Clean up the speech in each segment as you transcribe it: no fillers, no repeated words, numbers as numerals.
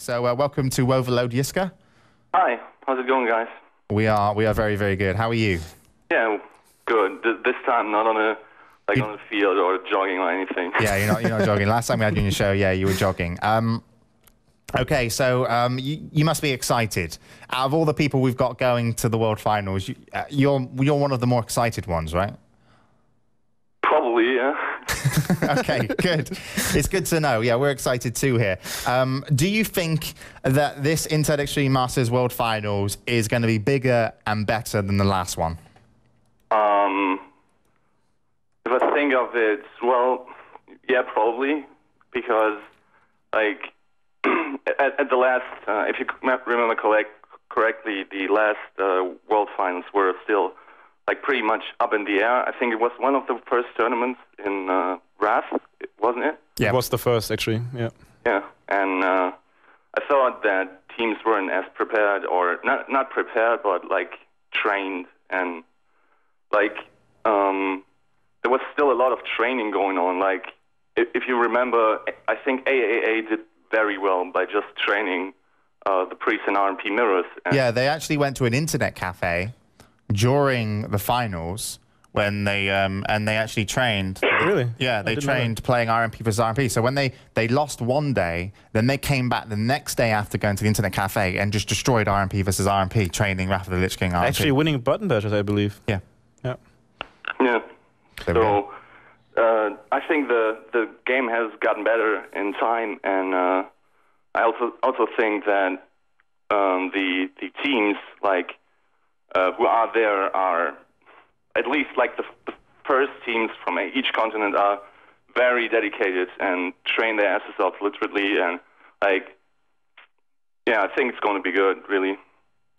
So welcome to Overload, Yiska. Hi, how's it going, guys? We are very, very good. How are you? Yeah, good. This time not on a on the field or jogging or anything. Yeah, you're not jogging. Last time we had you on your show, yeah, you were jogging. Okay, so you must be excited. Out of all the people we've got going to the World Finals, you're one of the more excited ones, right? Probably, yeah. Okay, good. It's good to know. Yeah, we're excited too here. Do you think that this Inside Extreme Masters World Finals is going to be bigger and better than the last one? If I think of it, well, yeah, probably, because like at the last, if you remember correctly, the last World Finals were still like pretty much up in the air. I think it was one of the first tournaments in RAF, wasn't it? Yeah, it was the first, actually, yeah. Yeah, and I thought that teams weren't as prepared, or not prepared, but like trained, and like there was still a lot of training going on. Like, if you remember, I think AAA did very well by just training the Priest and RMP mirrors. And yeah, they actually went to an internet cafe during the finals when they and they actually trained. Really? Yeah, they trained playing RMP versus RMP. So when they lost one day, then they came back the next day after going to the internet cafe and just destroyed RMP versus RMP, training Wrath of the Lich King RMP. Actually winning button badges, I believe. Yeah. Yeah. Yeah. So I think the game has gotten better in time, and I also think that the teams like who are there are at least like the first teams from each continent are very dedicated and train their asses off literally, and like yeah, I think it's going to be good, really.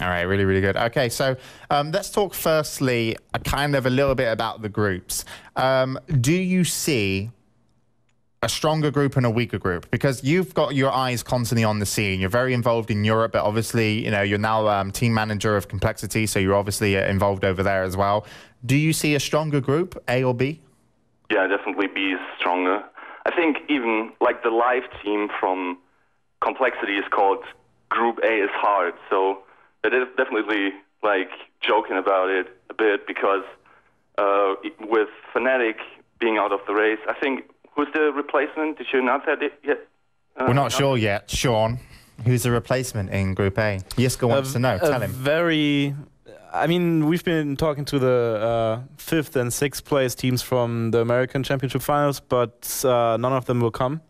All right, really, really good. Okay, so let's talk firstly kind of a little bit about the groups. Do you see a stronger group and a weaker group? Because you've got your eyes constantly on the scene. You're very involved in Europe, but obviously, you know, you're now team manager of Complexity, so you're obviously involved over there as well. Do you see a stronger group, A or B? Yeah, definitely B is stronger. I think even like the live team from Complexity is called Group A is hard, so they're definitely like joking about it a bit, because with Fnatic being out of the race, I think, who's the replacement? Did you announce that yet? We're not sure yet. Sean, who's the replacement in Group A? Yiska wants to know. Tell him. I mean, we've been talking to the 5th and 6th place teams from the American Championship Finals, but none of them will come.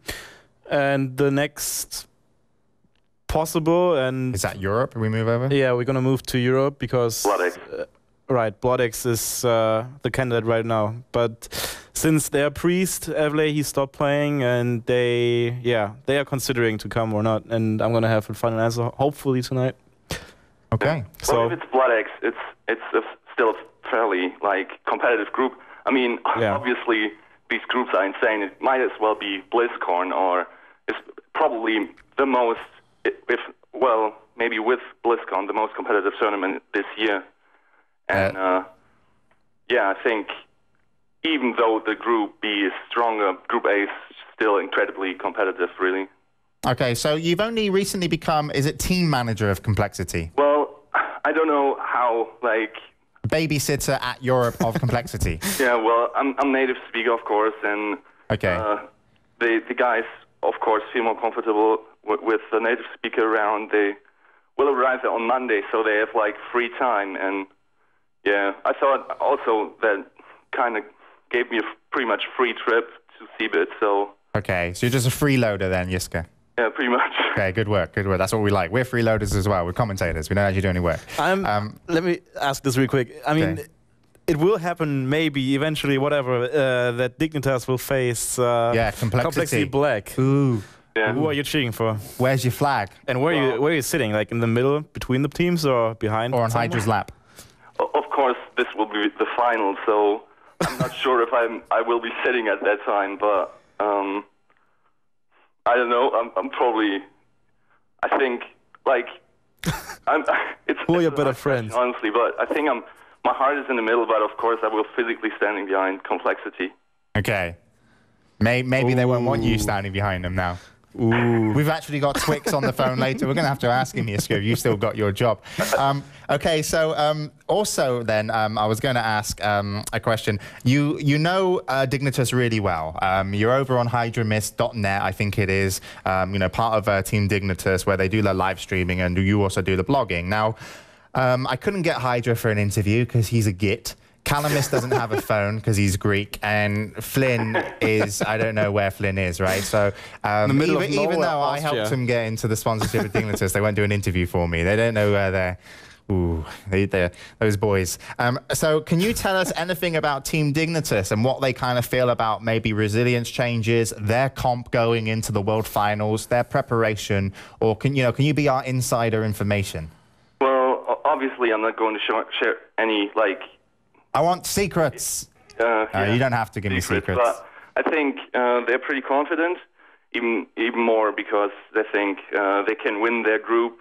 And the next possible, and is that Europe? We move over? Yeah, we're gonna move to Europe because BloodX. Right, BloodX is the candidate right now. But since their priest Evley, he stopped playing, and they are considering to come or not. And I'm gonna have a final answer hopefully tonight. Okay. So if it's BloodX, it's still a fairly like competitive group. I mean, obviously these groups are insane. It might as well be BlizzCon, or it's probably the most, well, maybe with BlizzCon, the most competitive tournament this year. And yeah, I think even though the Group B is stronger, Group A is still incredibly competitive, really. Okay, so you've only recently become, is it team manager of Complexity? Well, I don't know how, like... Babysitter at Europe of Complexity. Yeah, well, I'm native speaker, of course, and okay. The guys, of course, feel more comfortable with the native speaker around. They will arrive on Monday, so they have, like, free time, and yeah, I thought also that kind of gave me a pretty much free trip to Seabit, so... Okay, so you're just a freeloader then, Yiska? Yeah, pretty much. Okay, good work, good work. That's what we like. We're freeloaders as well. We're commentators. We don't actually do any work. Let me ask this real quick. I mean, it will happen maybe eventually, whatever, that Dignitas will face Complexity Black. Ooh. Yeah. Who are you cheering for? Where's your flag? And where are you sitting? Like in the middle between the teams or behind? Or on Hydra's lap? Of course, this will be the final, so I'm not sure if I will be sitting at that time, but I don't know. I'm probably. I think like it's. Who are your better friends? Honestly, but I think my heart is in the middle, but of course I will physically standing behind Complexity. Okay. Maybe they won't want you standing behind them now. Ooh. We've actually got Twix on the phone later. We're going to have to ask him, Yiska, if you still got your job. Okay, so also then, I was going to ask a question. You know Dignitas really well. You're over on hydramist.net, I think it is, part of Team Dignitas, where they do their live streaming, and you also do the blogging. Now, I couldn't get Hydra for an interview because he's a git. Calamus doesn't have a phone because he's Greek, and Flynn is, I don't know where Flynn is, right? So even though I helped him get into the sponsorship of Dignitas, they won't do an interview for me. They don't know where they're... Ooh, those boys. So can you tell us anything about Team Dignitas and what they kind of feel about maybe resilience changes, their comp going into the World Finals, their preparation, or can you be our insider information? Well, obviously I'm not going to share any, I want secrets. You don't have to give me secrets. But I think they're pretty confident, even more because they think they can win their group.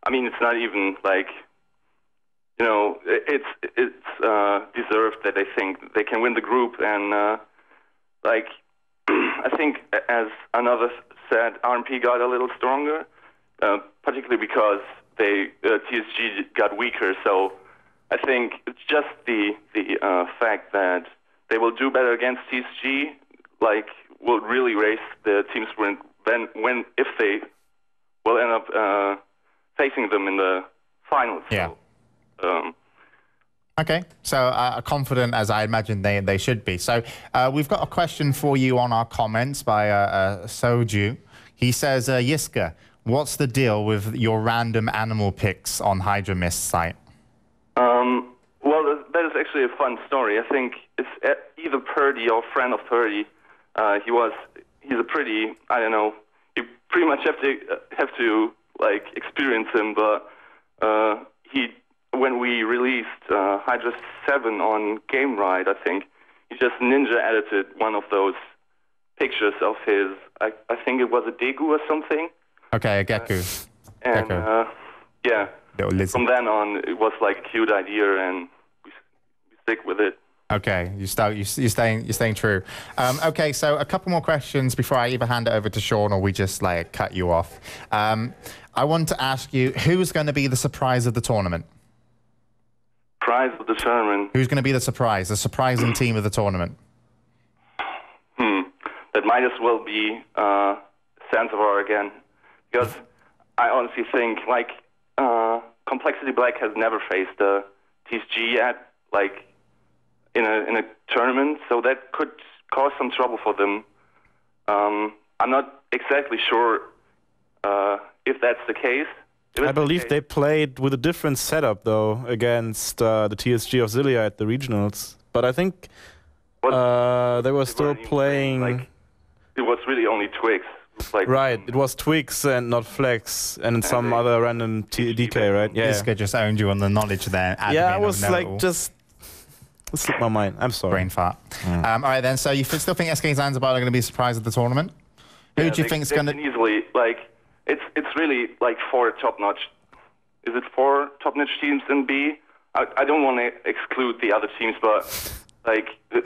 It's not even it's deserved that they think they can win the group. And I think, as another said, RMP got a little stronger, particularly because TSG got weaker. So I think it's just the fact that they will do better against TSG, will really raise the team's win if they will end up facing them in the finals. Yeah. Okay, so confident as I imagine they should be. So we've got a question for you on our comments by Soju. He says, Yiska, what's the deal with your random animal picks on Hydramist's site? Well, that is actually a fun story. I think it's either Purdy or friend of Purdy. He's a pretty, I don't know, you pretty much have to experience him, but when we released Hydra 7 on Game Ride, I think, he just ninja edited one of those pictures of his, I think it was a Degu or something. Okay, a Geku. Yeah. From then on, it was a cute idea, and we stick with it. Okay, you're staying true. Okay, so a couple more questions before I either hand it over to Sean or we just cut you off. I want to ask you, who's going to be the surprise of the tournament? Prize of the tournament. Who's going to be the surprising team of the tournament? That might as well be Sansavar again, because I honestly think Complexity Black has never faced TSG yet, in a tournament, so that could cause some trouble for them. I'm not exactly sure if that's the case. I believe they played with a different setup, though, against the TSG of Zilia at the regionals. But I think they were still playing... it was really only Twix. Right, it was Twix and not Flex, and some other random DK, right? Yeah. Yiska just owned you on the knowledge there. Yeah, I was just... It slipped my mind. I'm sorry. Brain fart. All right, then. So you still think SK Zanzibar are going to be surprised at the tournament? Who do you think is going to... easily, it's really, 4 top-notch... Is it 4 top-notch teams in B? I don't want to exclude the other teams, but,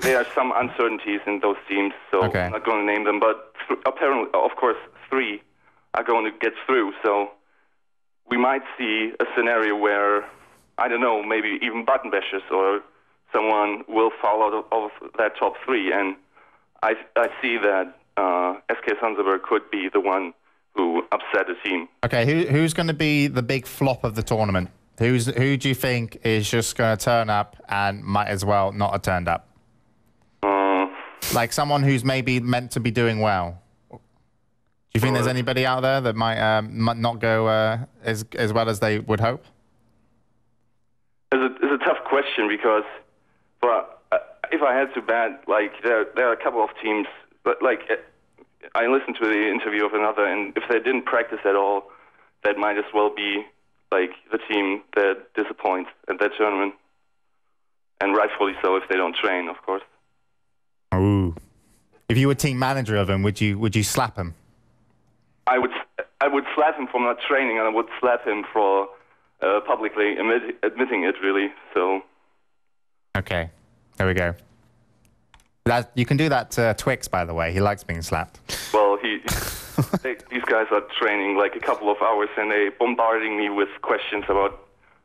there are some uncertainties in those teams, so I'm not going to name them. But apparently, of course, 3 are going to get through, so we might see a scenario where, I don't know, maybe even Button Bashers or someone will fall out of that top 3, and I see that SK Zanzibar could be the one who upset the team. Okay, who's going to be the big flop of the tournament? Who do you think is just going to turn up and might as well not have turned up? Someone who's maybe meant to be doing well. Do you think there's anybody out there that might not go as well as they would hope? It's a tough question because, if I had to bet, there are a couple of teams, but I listened to the interview of another, and if they didn't practice at all, that might as well be the team that disappoints at that tournament, and rightfully so if they don't train, of course. Ooh, if you were team manager of him, would you slap him? I would slap him for not training, and I would slap him for publicly admitting it. Really, so. Okay, there we go. You can do that to Twix, by the way. He likes being slapped. Well, well. These guys are training like a couple of hours, and they bombarding me with questions about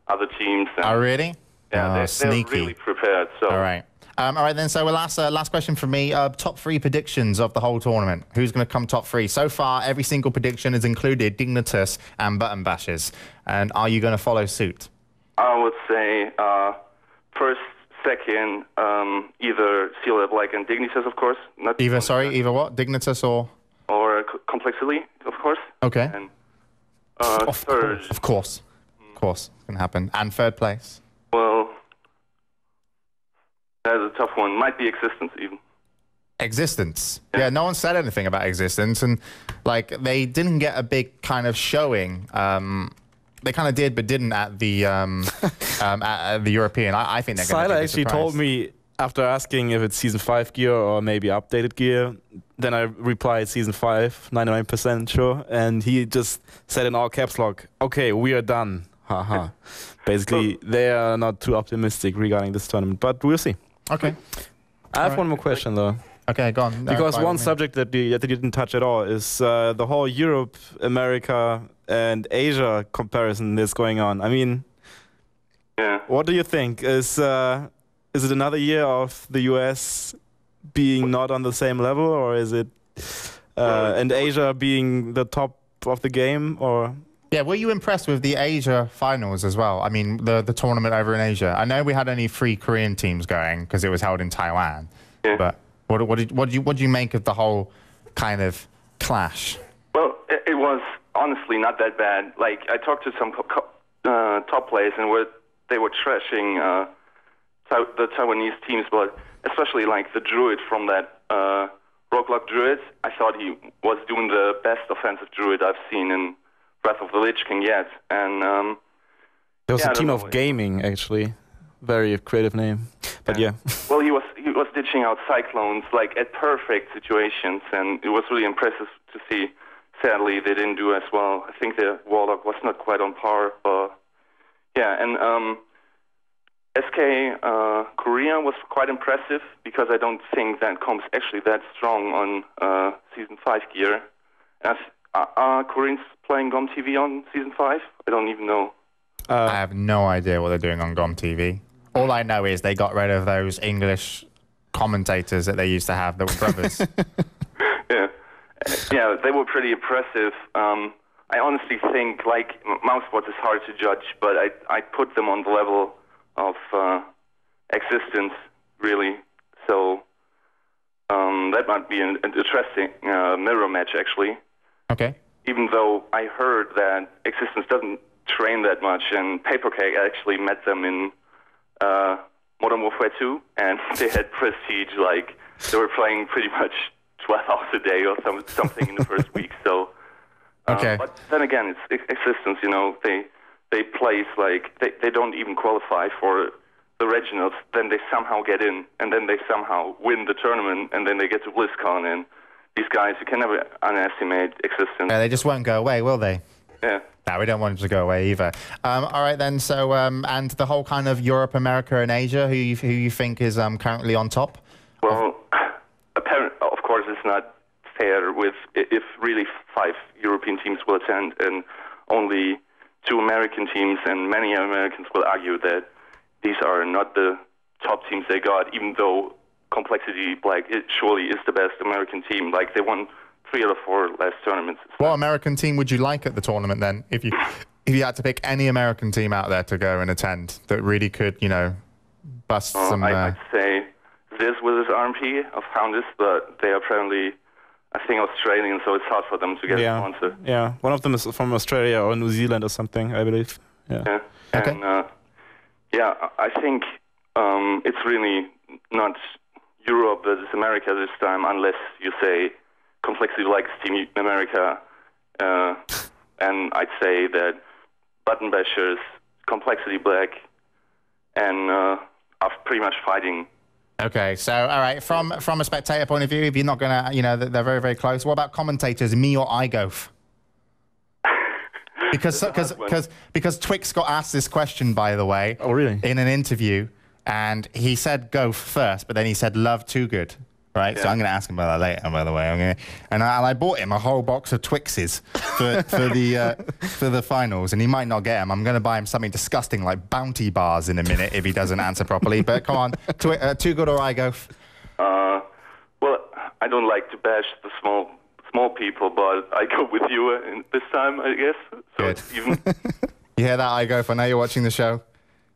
other teams. And, oh, really? Yeah, they're sneaky. really prepared. So. All right. All right, then. So, last question from me. Top 3 predictions of the whole tournament. Who's going to come top 3? So far, every single prediction has included Dignitas and Button Bashers. And are you going to follow suit? I would say first, second, either Seal Black and Dignitas, of course. Not Either what? Dignitas or Complexity, of course. Okay. And third. Of course. It's going to happen. And third place? Well, that's a tough one. Might be Existence, even. Existence. Yeah, no one said anything about Existence. And, like, they didn't get a big kind of showing. They kind of did, but didn't at the at the European. I think they're going to be actually told me after asking if it's Season 5 gear or maybe updated gear. Then I replied Season 5, 99% sure. And he just said in all caps lock, okay, we are done. Haha. Basically, they are not too optimistic regarding this tournament, but we'll see. Okay. I have one more question, though. Okay, go on. Because one subject that you didn't touch at all is the whole Europe, America, and Asia comparison that's going on. I mean, what do you think? Is it another year of the US being not on the same level, or is it and Asia being the top of the game, or? Yeah, were you impressed with the Asia finals as well? I mean, the tournament over in Asia. I know we had only 3 Korean teams going because it was held in Taiwan. Yeah. But what do you make of the whole kind of clash? Well, it was honestly not that bad. Like, I talked to some top players, and they were trashing the Taiwanese teams, but especially like the Druid from that Roguelike Druid. I thought he was doing the best offensive Druid I've seen in Breath of the Lich King yet. And there was a team of gaming, actually. Very creative name. But yeah. Well, he was ditching out Cyclones like at perfect situations, and it was really impressive to see. Sadly, they didn't do as well. I think the Warlock was not quite on par. Yeah, and SK Korea was quite impressive because I don't think that comes actually that strong on Season 5 gear. Are Koreans playing GOM TV on Season 5? I don't even know. I have no idea what they're doing on GOM TV. All I know is they got rid of those English commentators that they used to have that were brothers. Yeah, they were pretty impressive. I honestly think, like, Mousesports is hard to judge, but I put them on the level of Existence, really. So that might be an interesting mirror match, actually. Okay. Even though I heard that Existence doesn't train that much, and Papercake actually met them in Modern Warfare 2, and they had prestige, like, they were playing pretty much 12 hours a day or something in the first week, so... Okay. But then again, it's Existence, you know, they place, like, they don't even qualify for the regionals, then they somehow get in, and then they somehow win the tournament, and then they get to BlizzCon, and these guys, you can never underestimate Existence. Yeah, they just won't go away, will they? Yeah. No, we don't want them to go away either. All right, then, so, and the whole kind of Europe, America, and Asia, who you think is currently on top? Well, apparently, of course, it's not fair if really 5 European teams will attend and only 2 American teams, and many Americans will argue that these are not the top teams they got, even though Complexity Black it surely is the best American team. Like, they won 3 out of 4 last tournaments. What American team would you like at the tournament then, if you had to pick any American team out there to go and attend that really could, you know, bust some... I'd say this with his RMP of Founders, but they are apparently, I think, Australian, so it's hard for them to get a sponsor. Yeah, one of them is from Australia or New Zealand or something, I believe. Yeah. Okay. And I think it's really not Europe that is America this time, unless you say Complexity likes Team America. And I'd say that Button Bashers, Complexity Black, and are pretty much fighting. Okay, so, all right, from a spectator point of view, if you're not going to, you know, they're very, very close, what about commentators, me or iGof? Because Twix got asked this question, by the way. Oh, really? In an interview, and he said Gof first, but then he said Love Too Good. right? So I'm going to ask him about that later, by the way. And I bought him a whole box of Twixes for the finals, and he might not get them. I'm going to buy him something disgusting like Bounty Bars in a minute if he doesn't answer properly. But come on, Too Good or I Go? Well, I don't like to bash the small people, but I go with you this time, I guess. So Good. it's even. You hear that, I go? I know you're watching the show.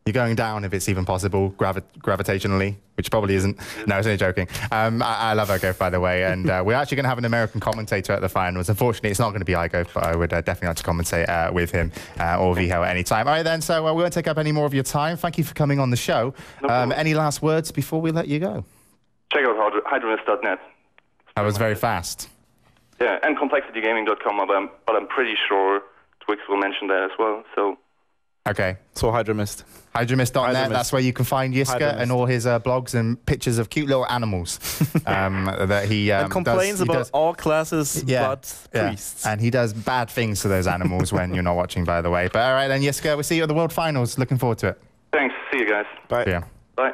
You're going down if it's even possible, gravitationally, which probably isn't. No, I was only joking. I love Igof, by the way, and we're actually going to have an American commentator at the finals. Unfortunately, it's not going to be Igof, but I would definitely like to commentate with him or Viho at any time. All right, then, so we won't take up any more of your time. Thank you for coming on the show. Any last words before we let you go? Check out hydronist.net. That was very fast. Yeah, and complexitygaming.com, but I'm pretty sure Twix will mention that as well, so... Okay. So Hydromist. Hydromist.net, that's where you can find Yiska and all his blogs and pictures of cute little animals that he and complains about all classes but priests. And he does bad things to those animals when you're not watching, by the way. But all right, then, Yiska, we'll see you at the World Finals. Looking forward to it. Thanks. See you guys. Bye. See ya. Bye.